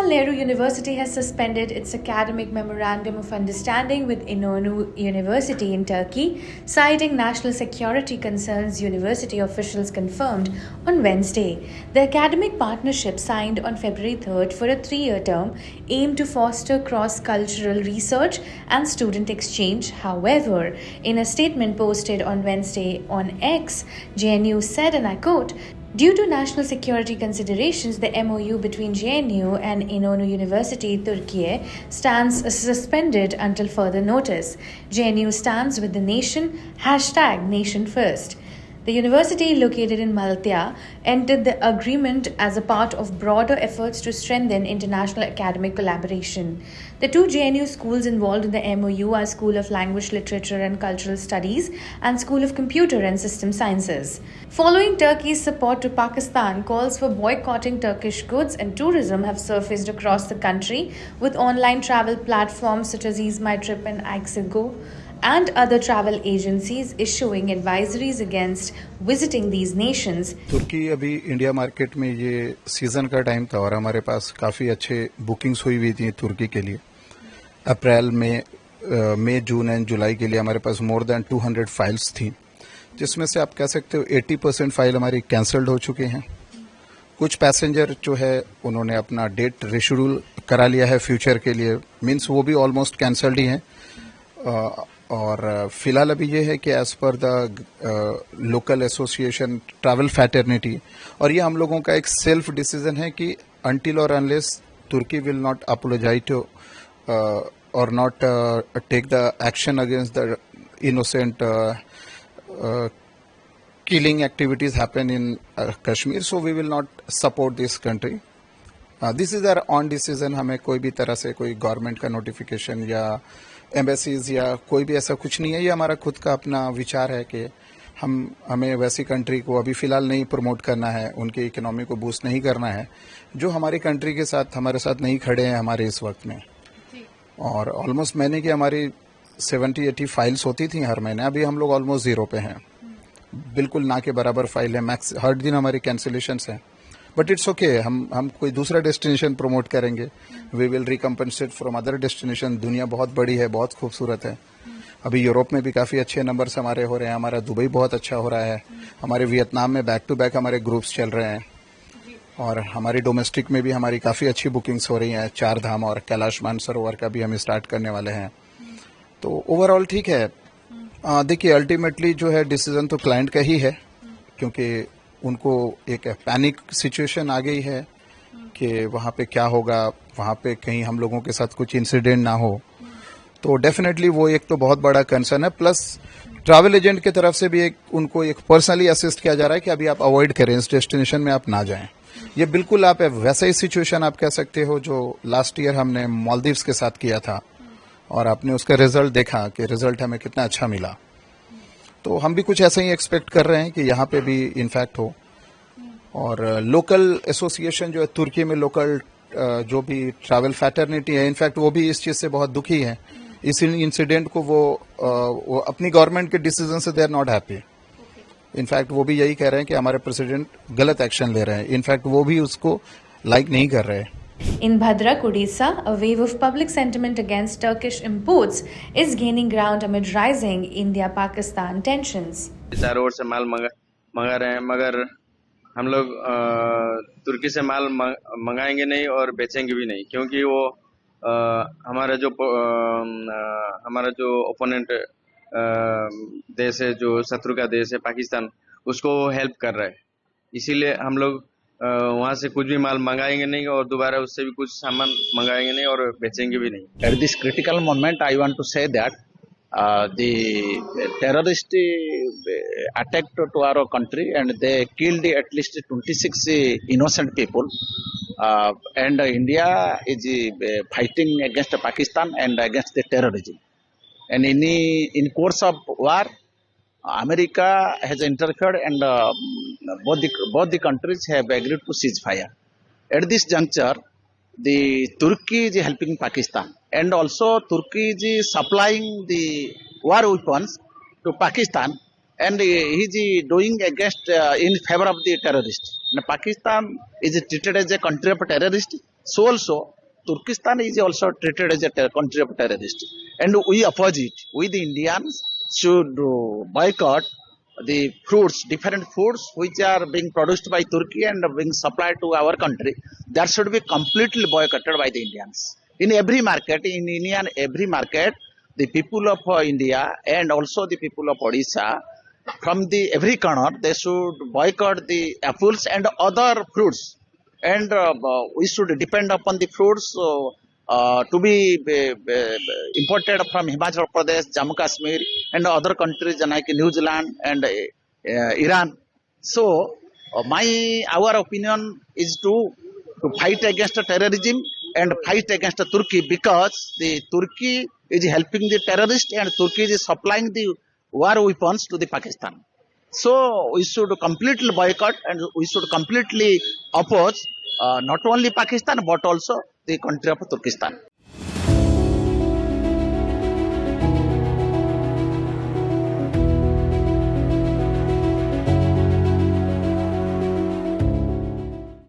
Jawaharlal Nehru University has suspended its academic memorandum of understanding with İnönü University in Turkey, citing national security concerns, university officials confirmed on Wednesday. The academic partnership signed on February 3rd for a 3-year term aimed to foster cross-cultural research and student exchange. However, in a statement posted on Wednesday on X, JNU said, and I quote, "Due to national security considerations, the MOU between JNU and İnönü University, Turkey, stands suspended until further notice. JNU stands with the nation, #Nation First." The university, located in Malatya, entered the agreement as a part of broader efforts to strengthen international academic collaboration. The two JNU schools involved in the MOU are School of Language, Literature and Cultural Studies and School of Computer and System Sciences. Following Turkey's support to Pakistan, calls for boycotting Turkish goods and tourism have surfaced across the country, with online travel platforms such as EaseMyTrip and Ixigo and other travel agencies issuing advisories against visiting these nations. तुर्की अभी India market में ये season का time था और हमारे पास काफ़ी अच्छे bookings हुई थी तुर्की के लिए। अप्रैल में मई, जून एंड जुलाई के लिए हमारे पास मोर देन 200 फाइल्स थी, जिसमें से आप कह सकते हो 80% फाइल हमारी कैंसल्ड हो चुके हैं। कुछ पैसेंजर जो है उन्होंने अपना डेट रिशेड्यूल करा लिया है फ्यूचर के लिए, मीन्स वो भी ऑलमोस्ट कैंसल्ड ही हैं। और फिलहाल अभी ये है कि एज पर the local association travel fraternity, और ये हम लोगों का एक सेल्फ डिसीजन है कि अनटिल और unless Turkey will not apologise to और not take the action against the innocent killing activities happen in Kashmir, so we will not support this country. This is our own decision. हमें कोई भी तरह से कोई government का notification या embassies या कोई भी ऐसा कुछ नहीं है। ये हमारा खुद का अपना विचार है कि हमें वैसी कंट्री को अभी फ़िलहाल नहीं प्रमोट करना है, उनकी इकोनॉमी को बूस्ट नहीं करना है जो हमारी कंट्री के साथ हमारे साथ नहीं खड़े हैं हमारे इस वक्त में। और ऑलमोस्ट महीने की हमारी 70-80 फाइल्स होती थी हर महीने, अभी हम लोग ऑलमोस्ट ज़ीरो पे हैं, बिल्कुल ना के बराबर फाइल है। मैक्स हर दिन हमारी कैंसिलेशंस हैं, बट इट्स ओके। हम कोई दूसरा डेस्टिनेशन प्रमोट करेंगे। We will recompensate from other destination. दुनिया बहुत बड़ी है, बहुत खूबसूरत है। अभी यूरोप में भी काफ़ी अच्छे नंबर्स हमारे हो रहे हैं, हमारा दुबई बहुत अच्छा हो रहा है, हमारे वियतनाम में बैक टू बैक हमारे ग्रुप्स चल रहे हैं, और हमारी डोमेस्टिक में भी हमारी काफ़ी अच्छी बुकिंग्स हो रही हैं। 4 धाम और कैलाश मानसरोवर का भी हम स्टार्ट करने वाले हैं। तो ओवरऑल ठीक है। देखिए, अल्टीमेटली जो है डिसीजन तो क्लाइंट का ही है, क्योंकि उनको एक पैनिक सिचुएशन आ गई है कि वहाँ पे क्या होगा, वहाँ पे कहीं हम लोगों के साथ कुछ इंसिडेंट ना हो। तो डेफिनेटली वो एक तो बहुत बड़ा कंसर्न है। प्लस ट्रैवल एजेंट की तरफ से भी उनको एक पर्सनली असिस्ट किया जा रहा है कि अभी आप अवॉइड करें, इस डेस्टिनेशन में आप ना जाएं। ये बिल्कुल आप वैसा ही सिचुएशन आप कह सकते हो जो लास्ट ईयर हमने मालदीव्स के साथ किया था, और आपने उसका रिजल्ट देखा कि रिजल्ट हमें कितना अच्छा मिला। तो हम भी कुछ ऐसा ही एक्सपेक्ट कर रहे हैं कि यहाँ पे भी इनफैक्ट हो। और लोकल एसोसिएशन जो है तुर्की में, लोकल जो भी ट्रैवल फैटर्निटी है, इनफैक्ट वो भी इस चीज़ से बहुत दुखी है। इस इंसिडेंट को वो अपनी गवर्नमेंट के डिसीजन से they are not happy. In fact वो भी यही कह रहे हैं कि हमारे प्रेसिडेंट गलत एक्शन ले रहे हैं। इनफैक्ट वो भी उसको लाइक नहीं कर रहे हैं। In Bhadrak, Odisha, a wave of public sentiment against Turkish imports is gaining ground amid rising India-Pakistan tensions. चारों ओर से माल मंगा रहे हैं, मगर हम लोग तुर्की से माल मंगाएंगे नहीं और बेचेंगे भी नहीं, क्योंकि वो हमारा जो ओपोनेंट देश है, जो शत्रु का देश है पाकिस्तान, उसको हेल्प कर रहा है। इसीलिए हम लोग वहाँ से कुछ भी माल मंगाएंगे नहीं और दोबारा उससे भी कुछ सामान मंगाएंगे नहीं और बेचेंगे भी नहीं। At this critical moment, I want to say that the terrorist attacked to our country and they killed at least 26 innocent people. And India is fighting against Pakistan and against the terrorism. And in course of war, America has interfered and both the countries have agreed to cease fire. At this juncture, the Turkey is helping Pakistan, and also Turkey is supplying the war weapons to Pakistan, and he is doing against in favor of the terrorists. And Pakistan is treated as a country of terrorists. So also Turkestan is also treated as a country of terrorist, and we oppose it. We the Indians should boycott the fruits, different fruits which are being produced by Turkey and being supplied to our country. That should be completely boycotted by the Indians. In every market, in Indian every market, the people of India and also the people of Odisha, from the every corner, they should boycott the apples and other fruits, and we should depend upon the fruits to be imported from Himachal Pradesh, Jammu Kashmir, and other countries like New Zealand and Iran. So, our opinion is to fight against terrorism and fight against Turkey, because the Turkey is helping the terrorists and Turkey is supplying the war weapons to the Pakistan. So we should completely boycott and we should completely oppose not only Pakistan but also the country of Turkestan.